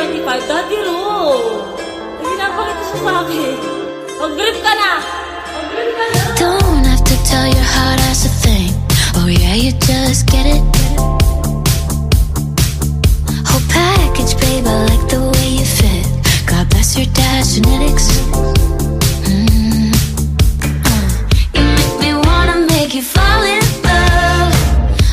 25, Daddy Ro. Pinapakita siya sa akin. Mag-grip ka na! Mag-grip ka na! Don't have to tell your heart that's a thing. Oh yeah, you just get it. Whole package, babe, I like the way you fit. God bless your dad's genetics. You make me wanna make you fall in love.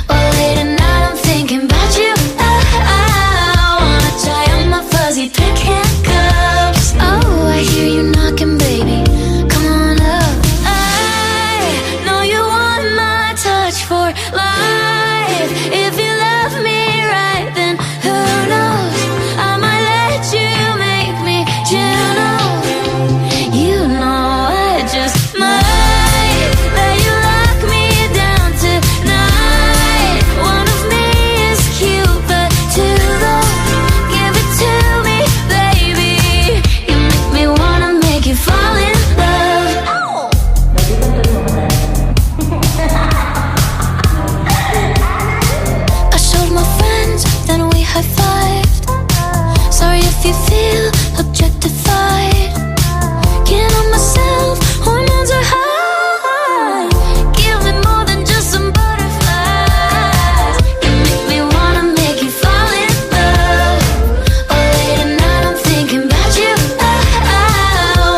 Oh, late at night I'm thinking about you. I wanna try on my fuzzy pink handcuffs. Oh, I hear you knocking, baby. Come on up. I know you want my touch for life. If you love me right, then who knows? I might let you make me gentle. You know I just might let you lock me down tonight. One of me is cute, but too low. Give it to me, baby. You make me wanna make you fall in love. I showed my friends, then we high-fived. Sorry if you feel objectified. Can't help myself, hormones are high. Give me more than just some butterflies. You make me wanna make you fall in love. Oh, late at night I'm thinking about you. I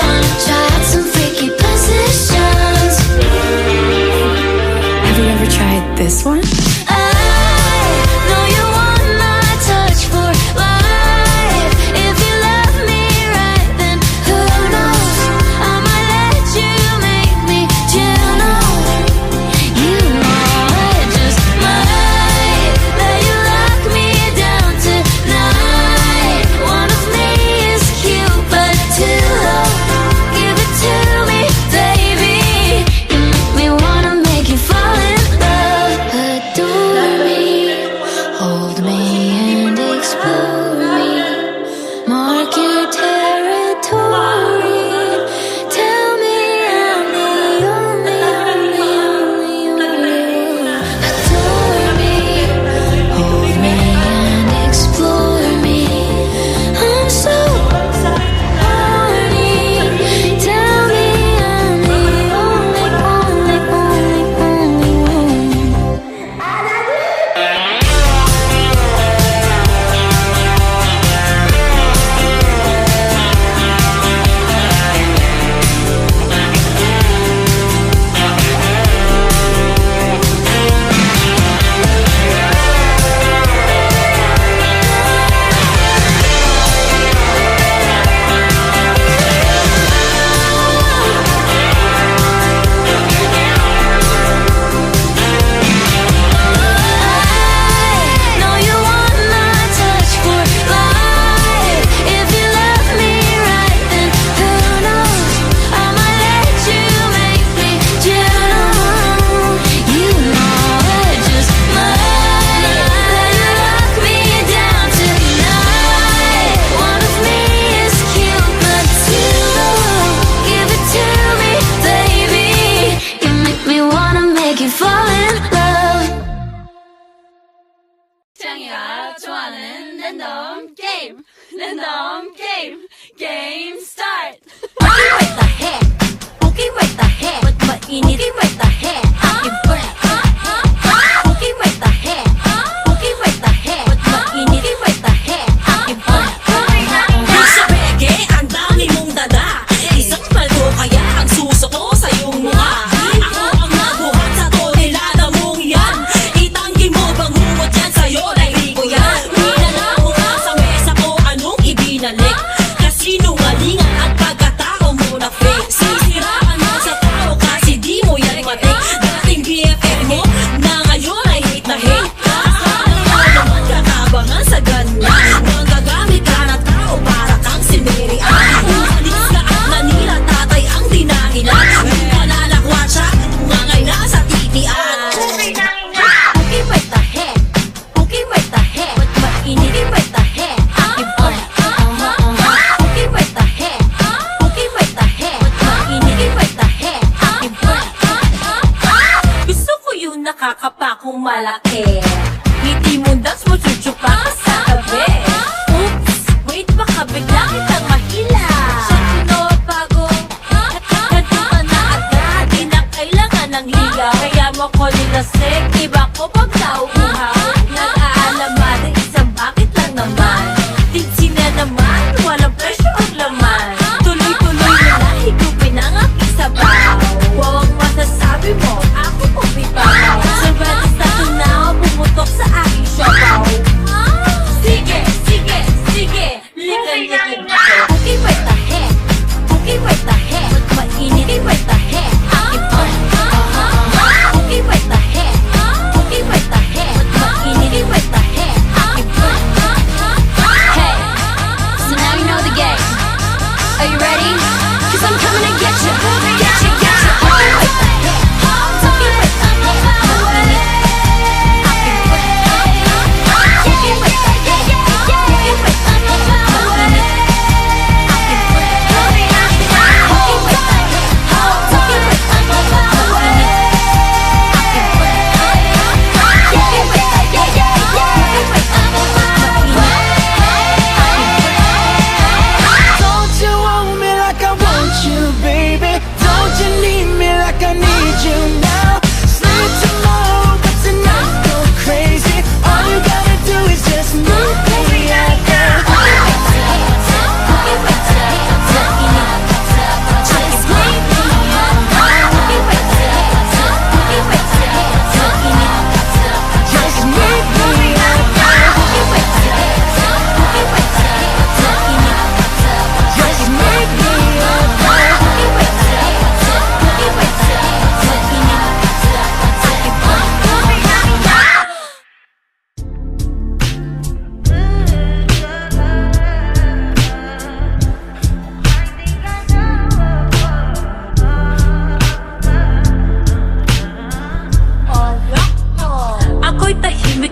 wanna try out some freaky positions. Have you ever tried this one? I know you want my touch for life. If you love me right, then who knows? I might let you make me gentle. You know I just might let you lock me down tonight. One of me is cute, but too low. Give it to me, baby. You make me wanna make you fall in love. Adore me, hold me and explore me. Mark your territory. Tell me I'm the only one. Adore me, hold me and explore me. I'm so horny. Tell me I'm the only one. I know you want my touch for life. If you love me right, then who knows? I might let you make me gentle. You know I just might let you lock me down tonight. One of me is cute, but too low. Give it to me, baby. You make me wanna make you fall in love. 창이가 좋아하는 랜덤 게임. 랜덤 게임. 게임 스타트. Boogie with the head, boogie with the head, what you need, boogie with the head, I can break. Boogie with the head, boogie with the head, what you need, boogie with the head, I can break. Sa reggae, ang dami mong dada. Isang paldo kaya ang susuko sa iyong mukha. Ako ang nabuhat sa to, nilala mong yan. Itanggi mo bang humot yan sa'yo, like ko yan. Minala mo ka sa mesa ko, anong ibinalik? Kasinungalingan at pagkatao mo na fake. Sisiraan mo sa tao kasi di mo yan matik.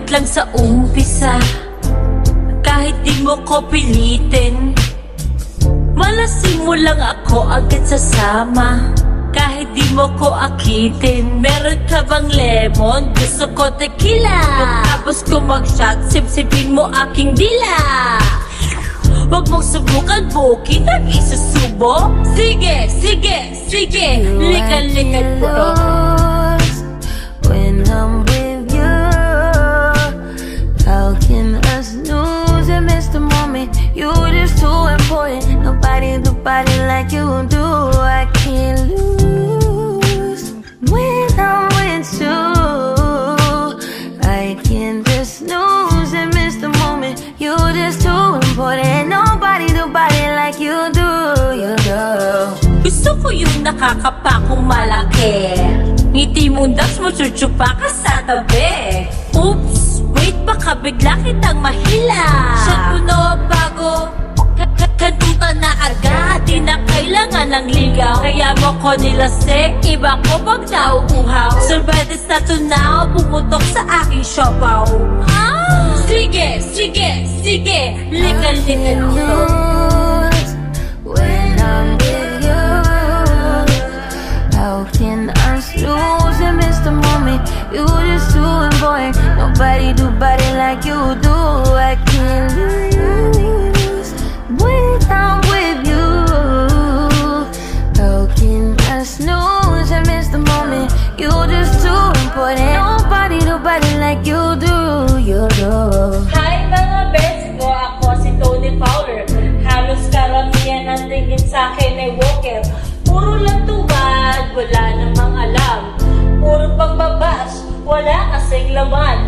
Galit lang sa umpisa, kahit di mo ko pilitin. Malasing mo lang ako agad sasama, kahit di mo ko akitin. Meron ka bang lemon? Gusto ko tequila. Pagkapos ko mag-shot, sip-sipin mo aking dila. Huwag mong subukan, bukid ang isusubo. Sige, sige, sige, likan-likan mo. When I'm with you, how can I snooze and miss the moment? You're just too important. Nobody do body like you do. I can't lose when I'm with you. I can't just snooze and miss the moment. You're just too important. Nobody do body like you do. You do. Gusto ko yung nakakapakong malaki. Ngiti mong das mo, chuchupa ka sa tabi. Oops, wait, baka bigla kitang mahila. Shot mo no bago, kantuta na agad. Di na kailangan ng ligaw, kaya mo ko nilasik. Iba ko pag nauuhaw. Sorbetes na tunaw, pumutok sa aking siopaw. Sige, sige, sige, likan-likan mo. When I'm with you, how can I snooze and miss the moment? You just too important. Nobody do body like you do. I can't lose when I'm with you. How can I snooze and miss the moment? You just too important. Nobody do body like you do. You do. Hi mga best ko, ako si Tony Fowler. Halos karamihan ang tingin sa akin ay walker. Puro lang tubad, wala namang alam. Puro pagbabash, wala kasing laman.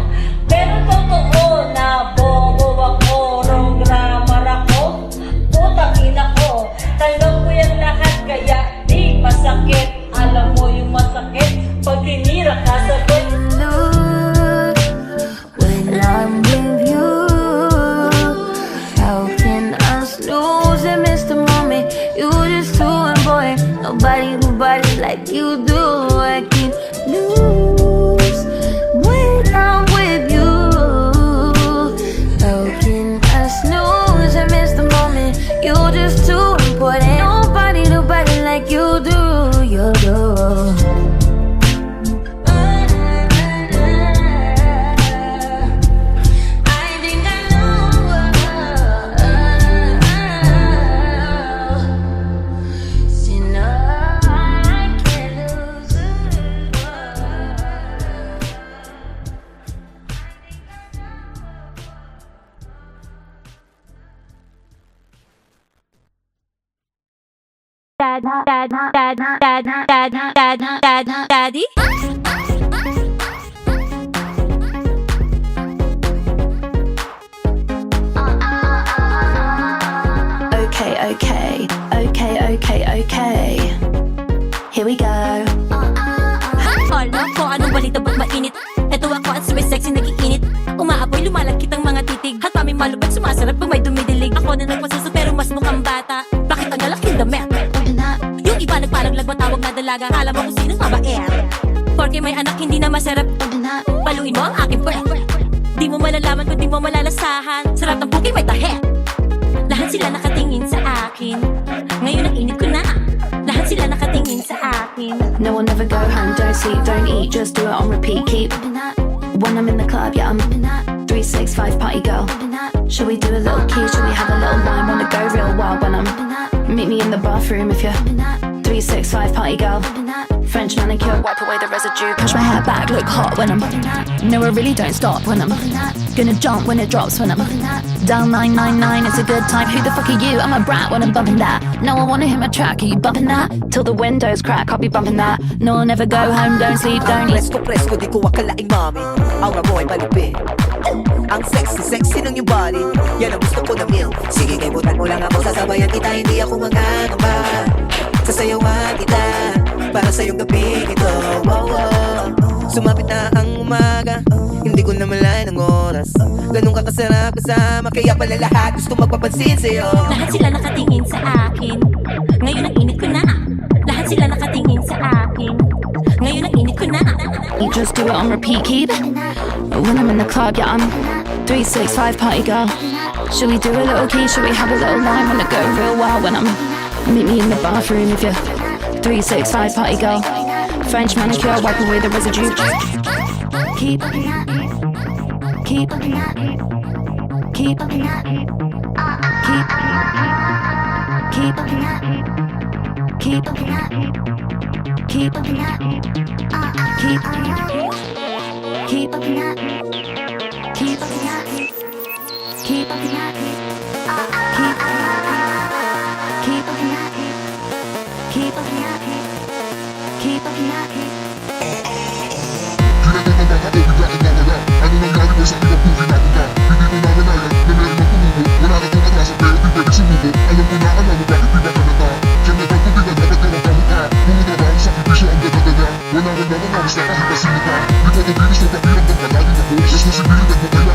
Pero totoo na bobo ako, wrong grammar ako. Putang ina ko, tanggap ko yung lahat kaya di masakit. Alam mo yung masakit, pag tinira ka sa bed. When I'm with you, how can I snooze and miss the moment? You just too important. Nobody do body like you do. I can't lose when I'm with you. How can I snooze and miss the moment? You just too important. Nobody do body like you do. You do. Daddy? Okay. Here we go. Alam ko anong balita ba't mainit? Eto ako at sexy nagiinit. Umaapoy lumalagkit ang mga titig. At paming malupit sumasarap pag may dumidilig. Ako na nagpasuso pero mas mukhang bata. Bakit ang lalaking damit? Yung iba nagparaglag matawag na dalaga. Kala mo kung sinong mabait. Porque may anak hindi na masarap. Paluin mo ang aking breath. Di mo malalaman kung di mo malalasahan. Sarap ng puki may tahe. Lahat sila nakatingin sa akin. Ngayon ang init ko na. Lahat sila nakatingin sa akin. No, I'll never go home, don't sleep, don't eat, just do it on repeat. Keep when I'm in the club, yeah, I'm 365 party girl. Should we do a little key? Should we have a little wine? Wanna go real wild when I'm meet me in the bathroom if you're 365 party girl. French manicure, wipe away the residue. Push my hair back, look hot when I'm no, I really don't stop when I'm gonna jump when it drops when I'm down 999. It's a good time. Who the fuck are you? I'm a brat when I'm bumping that. No, I wanna hit my track. Are you bumping that? Till the windows crack, I'll be bumping that. No, I'll never go home, don't sleep, don't eat. Presko, di ko akalaing mami. Aura mo ay malupit. Ang sexy ng yung body. Yan ang gusto ko na meal. Sige, kaibutan mo lang ako. Sasabayan kita, hindi ako mangangamba. Sasayawan kita para sa iyong gabi ito. Sumapit na ang umaga, hindi ko na malayan ang oras. Ganun ka kasarap kasama, kaya pala lahat gusto magpapansin sa'yo. Lahat sila nakatingin sa akin. Ngayon ang init ko na. Lahat sila nakatingin sa akin. Ngayon ang init ko na. Eat, just do it on repeat. Keep when I'm in the club, yeah, I'm 365 party girl. Should we do a little key? Should we have a little line? Wanna go real wild when I'm meet me in the bathroom if you're 365 party girl. French manicure, wipe away the residue. Keep, keep, keep, keep, keep, keep, keep, keep, keep, keep, keep, Ano nangyari mo sa akin kung pinakita? Hindi ko na malaya na meron ang tumubo. Wala ka kung atraso pero di pwede sumubo. Alam ko na alam mo bakit di ba kalata? Diyan na pagtubigan dapat ka magkamukha. Pumutrabaho sa sakripisyo ang ganda-ganda. Wala basta kahit pasino ka. Di ko kabilis na pakiramdam palaging ako. Responsibilidad mo kailangan